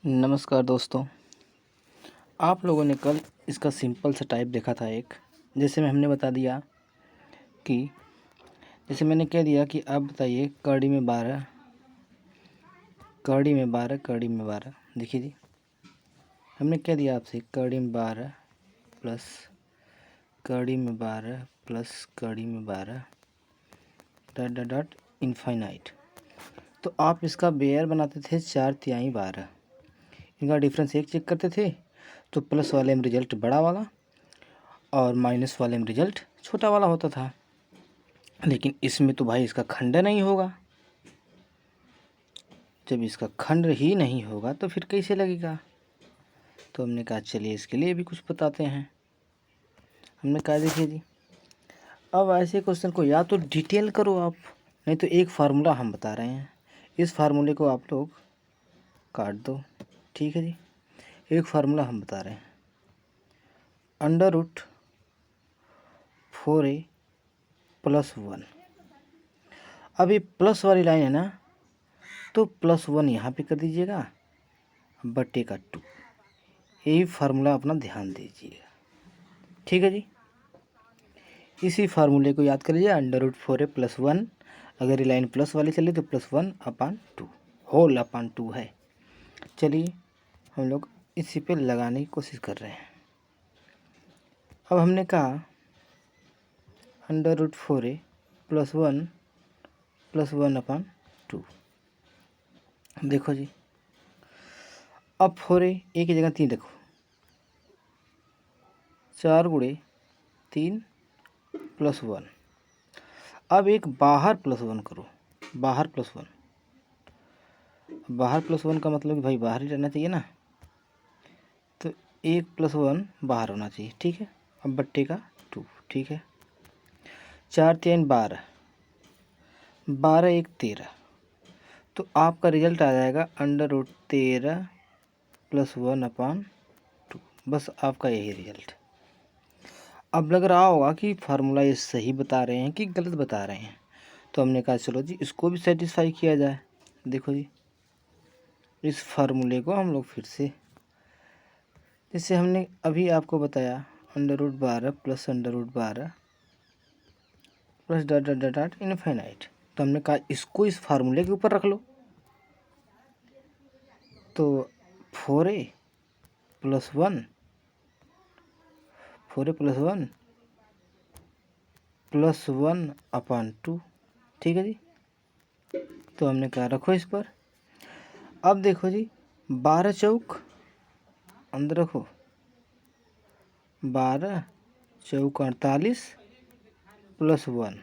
नमस्कार दोस्तों। आप लोगों ने कल इसका सिंपल सा टाइप देखा था एक, जैसे में हमने बता दिया कि जैसे मैंने कह दिया कि आप बताइए कड़ी में 12, कड़ी में 12, कड़ी में 12। देखिए जी, हमने कह दिया आपसे कड़ी में 12 प्लस कड़ी में 12 प्लस कड़ी में 12 डॉट डॉट डॉट इनफाइनाइट। तो आप इसका बेयर बनाते थे 4/12, इनका डिफरेंस एक चेक करते थे तो प्लस वाले में रिजल्ट बड़ा वाला और माइनस वाले में रिजल्ट छोटा वाला होता था। लेकिन इसमें तो भाई इसका खंड नहीं होगा। जब इसका खंड ही नहीं होगा तो फिर कैसे लगेगा। तो हमने कहा चलिए इसके लिए भी कुछ बताते हैं। हमने कहा देखिए जी, अब ऐसे क्वेश्चन को या तो डिटेल करो आप, नहीं तो एक फार्मूला हम बता रहे हैं, इस फार्मूले को आप लोग काट दो। ठीक है जी, एक फार्मूला हम बता रहे हैं, √4a+1। अब ये प्लस वाली लाइन है ना, तो +1 यहाँ पे कर दीजिएगा बट्टे का 2। यही फार्मूला अपना ध्यान दीजिएगा। ठीक है जी, इसी फार्मूले को याद कर लीजिए, √4a+1। अगर ये लाइन प्लस वाली चले तो +1/2 होल अपान 2 है। चलिए हम लोग इसी पे लगाने की कोशिश कर रहे हैं। अब हमने कहा √4a+1 देखो जी, अब 4a एक की जगह 3 रखो, 4 × 3 + 1। अब एक बाहर +1 करो, बाहर +1, बाहर +1 का मतलब कि भाई बाहर ही रहना चाहिए ना, तो 1 + 1 बाहर होना चाहिए। ठीक है, अब बट्टे का 2। ठीक है, 4×3 = 12, 12 × 1 = 13। तो आपका रिजल्ट आ जाएगा √13 + 1/2। बस आपका यही रिजल्ट। अब लग रहा होगा कि फार्मूला ये सही बता रहे हैं कि गलत बता रहे हैं, तो हमने कहा चलो जी इसको भी सेटिस्फाई किया जाए। देखो जी, इस फार्मूले को हम लोग फिर से, जैसे हमने अभी आपको बताया, √12 plus √12 plus dot dot dot dot infinite. तो हमने कहा इसको इस फार्मूले के ऊपर रख लो। तो 4a+1 +1/2। ठीक है जी, तो हमने कहा रखो इस पर। अब देखो जी, 12 चौक अंदर रखो, 12 चौक 48 + 1।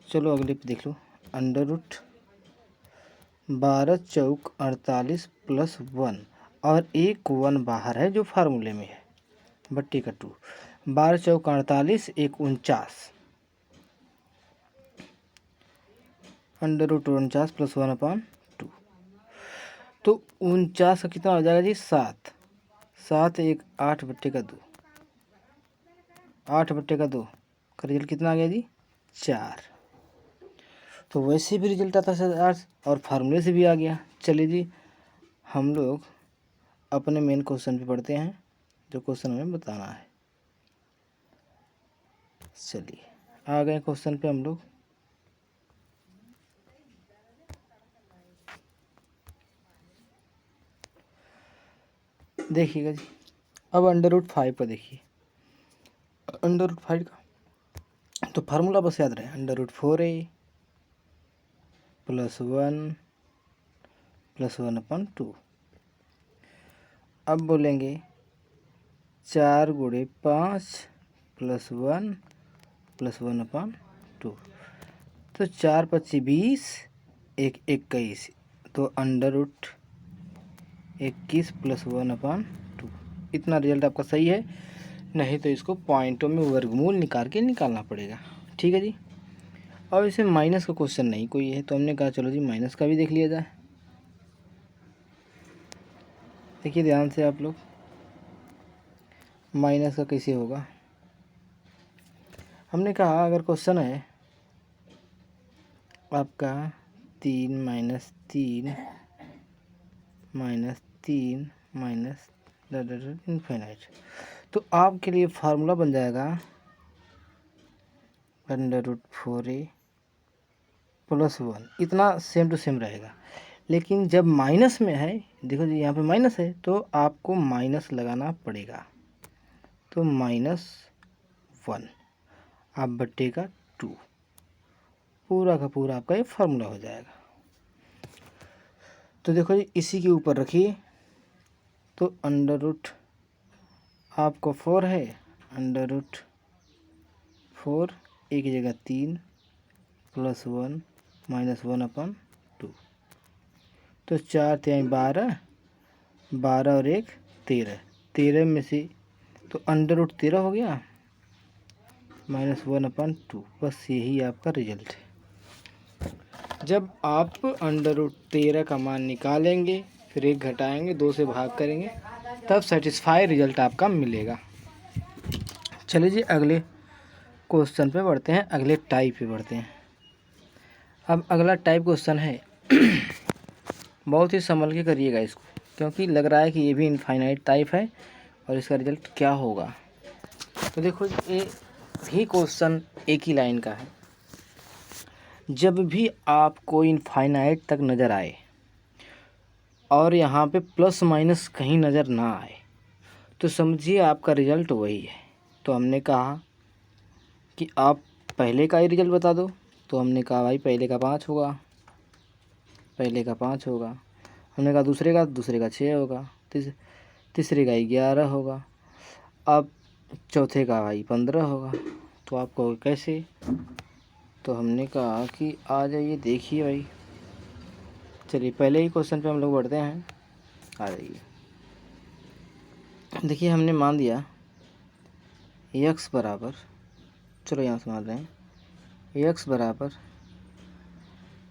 चलो अगले पे देख लो, √12 चौक 48 + 1, और एक 1 बाहर है जो फार्मूले में है, बट्टे का 2। 12 चौक 48, 1 × 49, √49 + 1/2। तो 49 का कितना हो जाएगा जी, 7। 7 × 1 = 8 बट्टे का 2, 8 बट्टे का 2 का रिजल्ट कितना आ गया जी, 4। तो वैसे भी रिजल्ट आता है 4 और फार्मूले से भी आ गया। चलिए जी, हम लोग अपने मेन क्वेश्चन पे पढ़ते हैं, जो क्वेश्चन हमें बताना है। चलिए आ गए क्वेश्चन पे हम लोग। देखिएगा जी, अब √5 पर देखिए, √5 का तो फार्मूला बस याद रहे, √4a + 1 + 1/2। अब बोलेंगे 4 × 5 + 1 + 1/2। तो 4 × 25 = 20, 1 × 21, तो √21 + 1/2। इतना रिजल्ट आपका सही है, नहीं तो इसको पॉइंटों में वर्गमूल निकालना पड़ेगा। ठीक है जी, और इसमें माइनस का क्वेश्चन नहीं कोई है, तो हमने कहा चलो जी माइनस का भी देख लिया जाए। देखिए ध्यान से आप लोग, माइनस का कैसे होगा। हमने कहा अगर क्वेश्चन है आपका 3 - 3 -3 माइनस इनफाइनाइट। तो आपके लिए फार्मूला बन जाएगा √4a + 1। इतना सेम टू सेम रहेगा। लेकिन जब माइनस में है, देखो जी यहाँ पे माइनस है तो आपको माइनस लगाना पड़ेगा। तो -1 आप बट्टे का 2, पूरा का पूरा आपका ये फार्मूला हो जाएगा। तो देखो जी इसी के ऊपर रखिए। तो √ आपको 4 है, √4 एक जगह 3 + 1 -1/2। तो 4 3 12, 12 और 1 13, 13 में से तो √13 हो गया -1/2। बस यही आपका रिजल्ट है। जब आप √13 का मान निकालेंगे, फिर 1 घटाएंगे, 2 से भाग करेंगे, तब सेटिस्फाई रिजल्ट आपका मिलेगा। चलिए जी अगले क्वेश्चन पे बढ़ते हैं, अगले टाइप पे बढ़ते हैं। अब अगला टाइप क्वेश्चन है बहुत ही संभल के करिएगा इसको, क्योंकि लग रहा है कि ये भी इनफाइनाइट टाइप है और इसका रिजल्ट क्या होगा। तो देखो ये भी क्वेश्चन एक ही लाइन का है। जब भी आपको इनफाइनाइट तक नज़र आए और यहाँ पे प्लस माइनस कहीं नज़र ना आए, तो समझिए आपका रिजल्ट वही है। तो हमने कहा कि आप पहले का ही रिजल्ट बता दो। तो हमने कहा भाई पहले का 5 होगा, पहले का 5 होगा। हमने कहा दूसरे का 6 होगा, तीसरे का 11 होगा, अब चौथे का भाई 15 होगा। तो आप कहोगे कैसे? तो हमने कहा कि आ जाइए देखिए भाई। चलिए पहले ही क्वेश्चन पे हम लोग बढ़ते हैं, आ जाइए। देखिए हमने मान दिया x बराबर, चलो यहाँ से मान रहे हैं x बराबर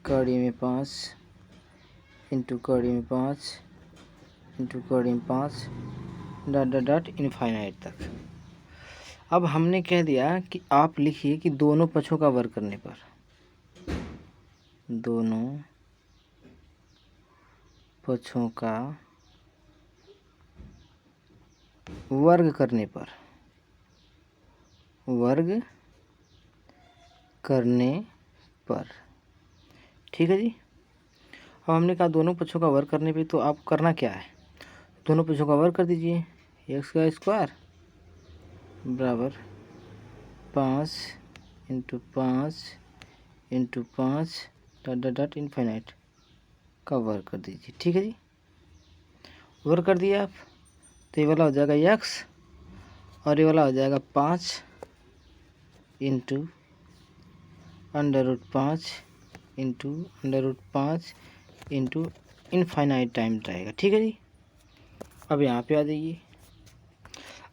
कड़ी में 5 इंटू कड़ी में 5 इंटू कड़ी में 5 डॉट इनफाइनाइट तक। अब हमने कह दिया कि आप लिखिए कि दोनों पक्षों का वर्ग करने पर, दोनों पक्षों का वर्ग करने पर, वर्ग करने पर, ठीक है जी। अब हमने कहा दोनों पक्षों का वर्ग करने पे, तो आप करना क्या है, दोनों पक्षों का वर्ग कर दीजिए। x का स्क्वायर बराबर 5 इंटू 5 इंटू 5 डॉट इनफाइनाइट का वर्ग कर दीजिए, ठीक है जी। वर्ग कर दिया आप, तो ये वाला हो जाएगा x और ये वाला हो जाएगा 5 into √5 into √5 into infinite time रहेगा, ठीक है जी। अब यहाँ पे आ जाइए।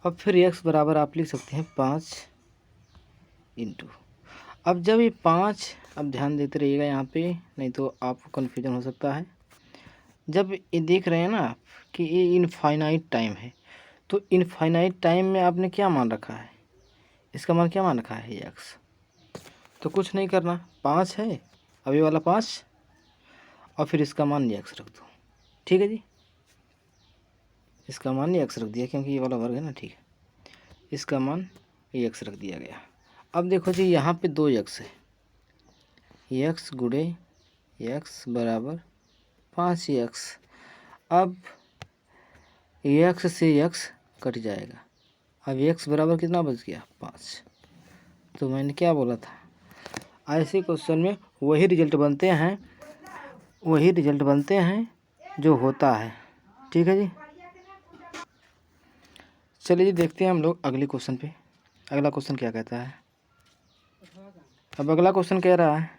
अब फिर x बराबर आप लिख सकते हैं 5 इंटू, अब जब ये 5, अब ध्यान देते रहिएगा यहाँ पे, नहीं तो आपको कन्फ्यूजन हो सकता है। जब ये देख रहे हैं ना आप कि ये इनफाइनाइट टाइम है, तो इनफाइनाइट टाइम में आपने क्या मान रखा है, इसका मान क्या मान रखा है x। तो कुछ नहीं करना, 5 है, अभी वाला 5 और फिर इसका मान x रख दो, ठीक है जी। इसका मान x रख दिया क्योंकि ये वाला वर्ग है ना, ठीक है। इसका मान x रख दिया गया। अब देखो जी यहाँ पे 2x है, x गुणे x बराबर 5x। अब x से x कट जाएगा, अब x बराबर कितना बच गया 5। तो मैंने क्या बोला था, ऐसे क्वेश्चन में वही रिजल्ट बनते हैं, वही रिजल्ट बनते हैं जो होता है, ठीक है जी। चलिए जी देखते हैं हम लोग अगले क्वेश्चन पे। अगला क्वेश्चन क्या कहता है। अब अगला क्वेश्चन कह रहा है,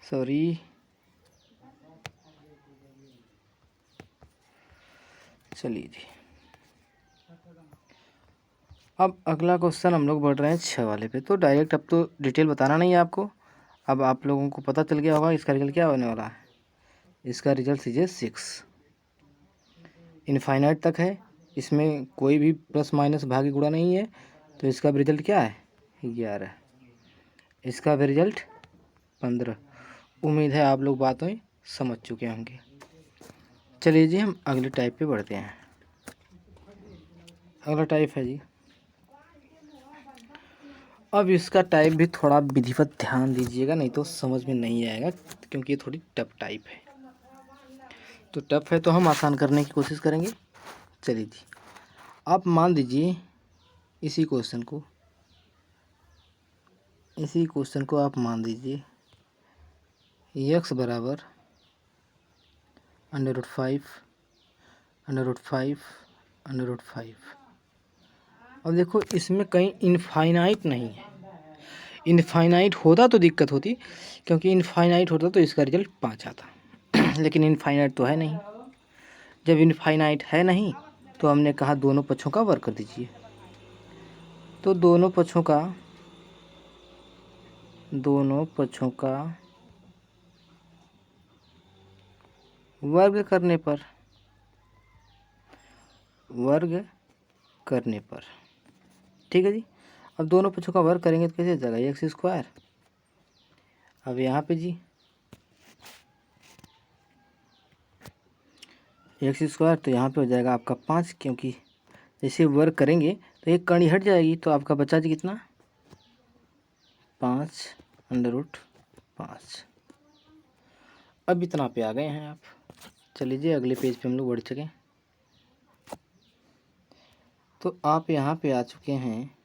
सॉरी, चलिए जी अब अगला क्वेश्चन हम लोग बढ़ रहे हैं 6 वाले पे। तो डायरेक्ट अब तो डिटेल बताना नहीं है आपको, अब आप लोगों को पता चल गया होगा इसका रिजल्ट क्या होने वाला है। इसका रिजल्ट सीजिए 6, इनफाइनाइट तक है, इसमें कोई भी प्लस माइनस भागी गुणा नहीं है, तो इसका भी रिजल्ट क्या है 11, इसका भी रिजल्ट 15। उम्मीद है आप लोग बातें समझ चुके होंगे। चलिए जी हम अगले टाइप पे बढ़ते हैं। अगला टाइप है जी, अब इसका टाइप भी थोड़ा विधिवत ध्यान दीजिएगा, नहीं तो समझ में नहीं आएगा, क्योंकि ये थोड़ी टफ टाइप है। तो टफ है तो हम आसान करने की कोशिश करेंगे। चलिए जी, आप मान दीजिए इसी क्वेश्चन को आप मान दीजिए x बराबर √5 √5 अब देखो इसमें कहीं इनफाइनाइट नहीं है। इनफाइनाइट होता तो दिक्कत होती, क्योंकि इनफाइनाइट होता तो इसका रिजल्ट 5 आता लेकिन इनफाइनाइट तो है नहीं। जब इनफाइनाइट है नहीं तो हमने कहा दोनों पक्षों का वर्ग कर दीजिए। तो दोनों पक्षों का वर्ग करने पर ठीक है जी। अब दोनों पक्षों का वर्ग करेंगे तो कैसे हो जाएगा, एक्स स्क्वायर। अब यहाँ पे जी एक्स स्क्वायर, तो यहाँ पे हो जाएगा आपका 5, क्योंकि जैसे वर्ग करेंगे तो एक कड़ी हट जाएगी, तो आपका बचा जी कितना, 5√5। अब इतना पे आ गए हैं आप। चलिए जी अगले पेज पे हम लोग बढ़ चुके। तो आप यहाँ पे आ चुके हैं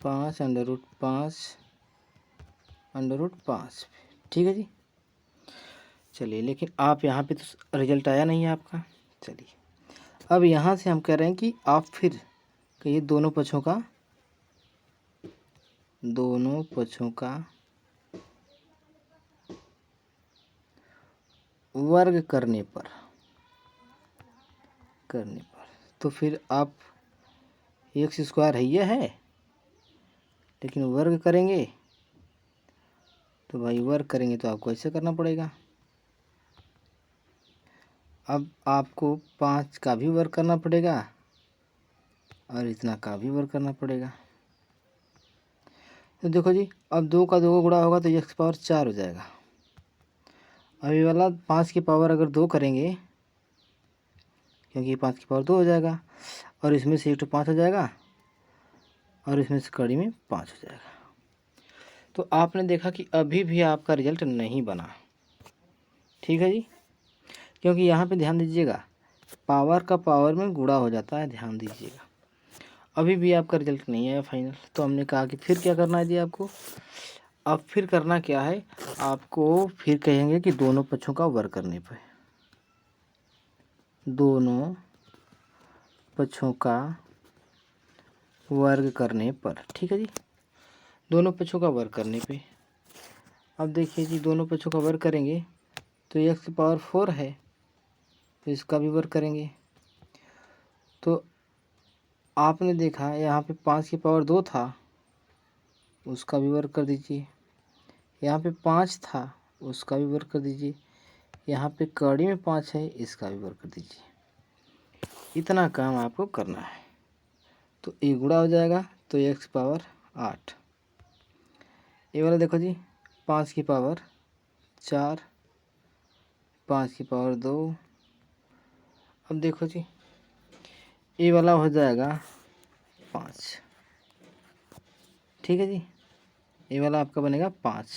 5√5 ठीक है जी। चलिए लेकिन आप यहाँ पे तो रिजल्ट आया नहीं है आपका। चलिए अब यहाँ से हम कह रहे हैं कि आप फिर कहिए दोनों पक्षों का वर्ग करने पर तो फिर आप एक्स स्क्वायर है लेकिन वर्ग करेंगे तो भाई वर्ग करेंगे तो आपको ऐसे करना पड़ेगा। अब आपको 5 का भी वर्ग करना पड़ेगा और इतना का भी वर्ग करना पड़ेगा। तो देखो जी अब 2 का 2 को गुणा होगा तो एक्स पावर 4 हो जाएगा। अब ये वाला 5 की पावर अगर 2 करेंगे, क्योंकि 5 की पावर 2 हो जाएगा, और इसमें से 1 तो 5 हो जाएगा और इसमें से कड़ी में 5 हो जाएगा। तो आपने देखा कि अभी भी आपका रिजल्ट नहीं बना, ठीक है जी। क्योंकि यहाँ पे ध्यान दीजिएगा पावर का पावर में गुणा हो जाता है, ध्यान दीजिएगा। अभी भी आपका रिजल्ट नहीं आया फाइनल। तो हमने कहा कि फिर क्या करना है जी आपको। अब फिर करना क्या है, आपको फिर कहेंगे कि दोनों पक्षों का वर्ग करने पर, दोनों पक्षों का वर्ग करने पर, ठीक है जी। दोनों पक्षों का वर्ग करने पे अब देखिए जी दोनों पक्षों का वर्ग करेंगे तो एक्स की पावर 4 है तो इसका भी वर्ग करेंगे। तो आपने देखा यहाँ पे 5 की पावर 2 था, उसका भी वर्ग कर दीजिए। यहाँ पे 5 था, उसका भी वर्ग कर दीजिए। यहाँ पे कड़ी में 5 है, इसका भी वर्ग कर दीजिए। इतना काम आपको करना है। तो ये गुणा हो जाएगा तो एक्स पावर 8। ये वाला देखो जी 5 की पावर 4, 5 की पावर 2। अब देखो जी ये वाला हो जाएगा 5, ठीक है जी। ये वाला आपका बनेगा 5,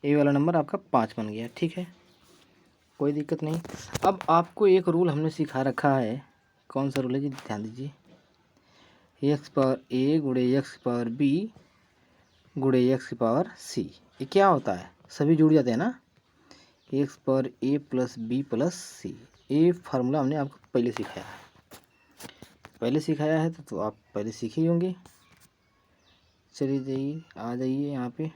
ये वाला नंबर आपका 5 बन गया, ठीक है, कोई दिक्कत नहीं। अब आपको एक रूल हमने सिखा रखा है, कौन सा रूल है जी, ध्यान दीजिए। एक्स पावर ए गुणे एक्स पावर बी गुणे एक्स की पावर सी, ये क्या होता है, सभी जुड़ जाते हैं ना। एक्स पावर ए प्लस बी प्लस सी, ये फार्मूला हमने आपको पहले सिखाया है, तो आप पहले सीखे ही होंगे। चलिए जाइए आ जाइए यहाँ पे,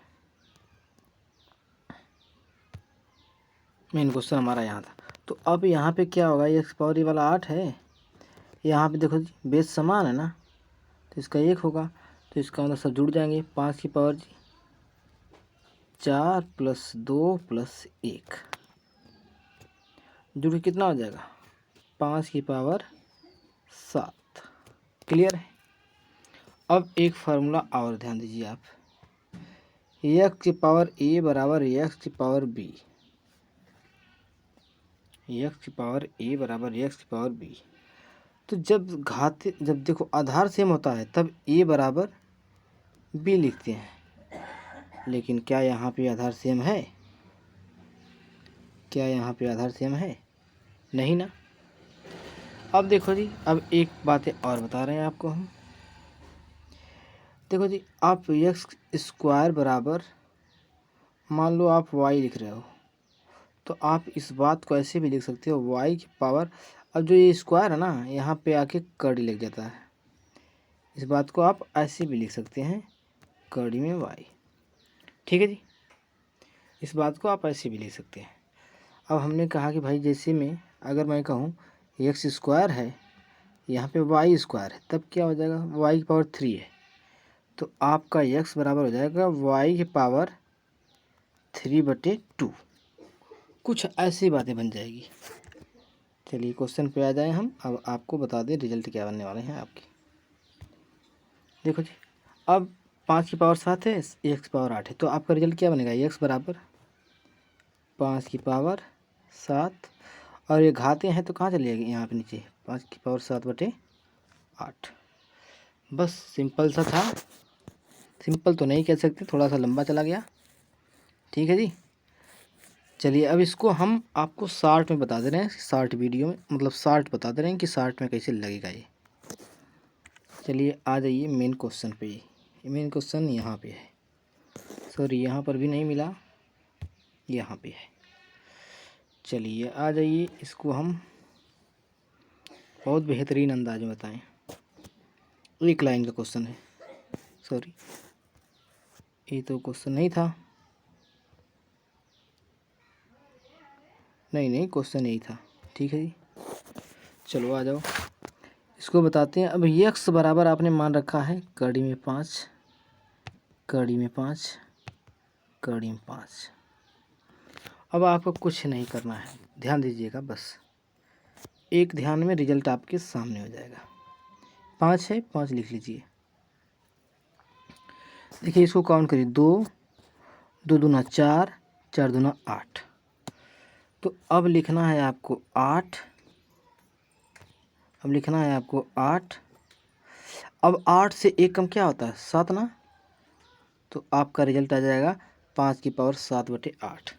मेन क्वेश्चन हमारा यहाँ था। तो अब यहाँ पे क्या होगा, एक्स पावर ए वाला 8 है, यहाँ पे देखो जी बेस समान है ना, तो इसका 1 होगा, तो इसका मतलब सब जुड़ जाएंगे। 5 की पावर जी 4 प्लस 2 प्लस 1 जुड़ के कितना हो जाएगा, 5 की पावर 7। क्लियर है। अब एक फार्मूला और ध्यान दीजिए आप, एक्स की पावर ए बराबर एक्स की पावर बी, एक्स की पावर ए बराबर एक्स की पावर बी। तो जब देखो आधार सेम होता है तब ए बराबर बी लिखते हैं, लेकिन क्या यहाँ पे आधार सेम है? क्या यहाँ पे आधार सेम है? नहीं ना। अब देखो जी, अब एक बातें और बता रहे हैं आपको हम। देखो जी, आप एक्स स्क्वायर बराबर मान लो आप वाई लिख रहे हो, तो आप इस बात को ऐसे भी लिख सकते हो वाई की पावर, अब जो ये स्क्वायर है ना यहाँ पे आके कड़ी लग जाता है, इस बात को आप ऐसे भी लिख सकते हैं कड़ी में वाई। ठीक है जी, इस बात को आप ऐसे भी लिख सकते हैं। अब हमने कहा कि भाई जैसे में अगर मैं कहूँ एक्स स्क्वायर है, यहाँ पे वाई स्क्वायर है, तब क्या हो जाएगा? वाई की पावर 3 है, तो आपका एक्स बराबर हो जाएगा वाई की पावर 3/2। कुछ ऐसी बातें बन जाएगी। चलिए क्वेश्चन पे आ जाए हम। अब आपको बता दें रिजल्ट क्या बनने वाले हैं आपके। देखो जी, अब 5 की पावर 7 है, एक्स की पावर 8 है, तो आपका रिजल्ट क्या बनेगा? एक्स बराबर 5 की पावर 7, और ये घाते हैं तो कहाँ चले जाएगी? यहाँ पे नीचे 5 की पावर 7/8। बस सिंपल सा था। सिंपल तो नहीं कह सकते, थोड़ा सा लंबा चला गया। ठीक है जी, चलिए अब इसको हम आपको शार्ट में बता दे रहे हैं, शार्ट वीडियो में, मतलब शार्ट बता दे रहे हैं कि शार्ट में कैसे लगेगा ये। चलिए आ जाइए मेन क्वेश्चन पे। ये मेन क्वेश्चन यहाँ पे है, सॉरी यहाँ पर भी नहीं मिला, यहाँ पे है। चलिए आ जाइए, इसको हम बहुत बेहतरीन अंदाज में बताएं। एक लाइन का क्वेश्चन है, सॉरी ये तो क्वेश्चन नहीं था, नहीं क्वेश्चन यही था। ठीक है जी, चलो आ जाओ, इसको बताते हैं। अब एक्स बराबर आपने मान रखा है कड़ी में 5, कड़ी में 5, कड़ी में 5। अब आपको कुछ नहीं करना है, ध्यान दीजिएगा, बस एक ध्यान में रिजल्ट आपके सामने हो जाएगा। 5 है, 5 लिख लीजिए। देखिए इसको काउंट करिए, 2 2 दूना 4, 4 दूना 8। तो अब लिखना है आपको 8, अब लिखना है आपको 8। अब 8 से एक कम क्या होता है? 7 ना। तो आपका रिजल्ट आ जाएगा 5 की पावर 7/8,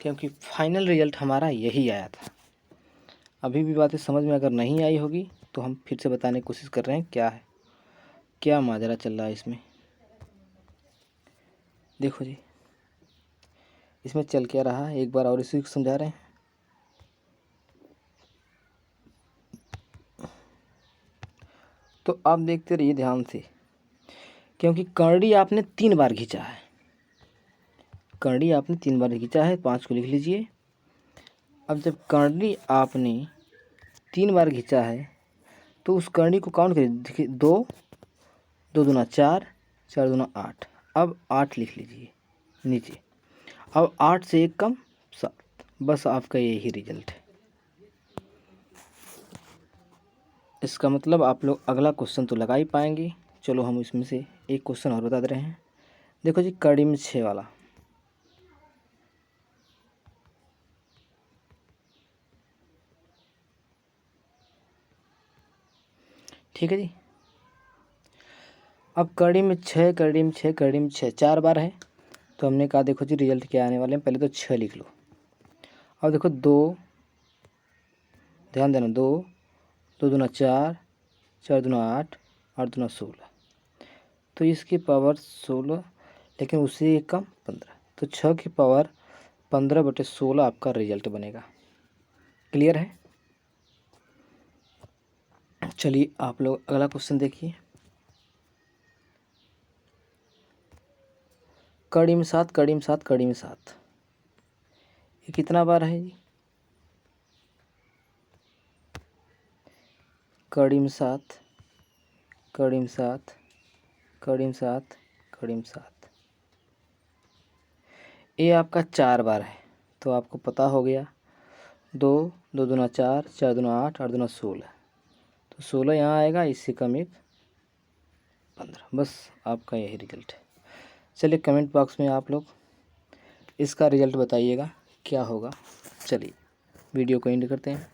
क्योंकि फाइनल रिजल्ट हमारा यही आया था। अभी भी बातें समझ में अगर नहीं आई होगी तो हम फिर से बताने की कोशिश कर रहे हैं क्या है, क्या माजरा चल रहा है इसमें। देखो जी, इसमें चल क्या रहा है, एक बार और इसी को समझा रहे हैं। तो आप देखते रहिए ध्यान से, क्योंकि करड़ी आपने 3 बार खींचा है, करड़ी आपने 3 बार खींचा है, 5 को लिख लीजिए। अब जब करड़ी आपने 3 बार खींचा है तो उस करड़ी को काउंट करिए। देखिए 2 2 दूना 4, 4 दूना 8। अब 8 लिख लीजिए नीचे। अब 8 से एक कम 7, बस आपका यही रिजल्ट है। इसका मतलब आप लोग अगला क्वेश्चन तो लगा ही पाएंगे। चलो हम इसमें से एक क्वेश्चन और बता दे रहे हैं। देखो जी, कड़ी में 6 वाला, ठीक है जी। अब कड़ी में 6, कड़ी में 6, कड़ी में 6 4 बार है, तो हमने कहा देखो जी रिजल्ट क्या आने वाले हैं, पहले तो 6 लिख लो। अब देखो 2, ध्यान देना, 2 2 दूना 4, 4 दूना 8, 8 दूना 16, तो इसकी पावर 16, लेकिन उससे एक कम 15, तो 6 की पावर 15/16 आपका रिजल्ट बनेगा। क्लियर है? चलिए आप लोग अगला क्वेश्चन देखिए। कड़ी में 7, कड़ी में 7, कड़ी में 7, ये कितना बार है जी? कड़ी में 7, कड़ी में 7, कड़ी में 7, कड़ी में 7, ये आपका 4 बार है। तो आपको पता हो गया, 2 2 दूना 4, 4 दूना 8, 8 दूना 16, तो 16 यहाँ आएगा, इससे कम एक 15, बस आपका यही रिजल्ट है। चलिए कमेंट बॉक्स में आप लोग इसका रिज़ल्ट बताइएगा क्या होगा। चलिए वीडियो को एंड करते हैं।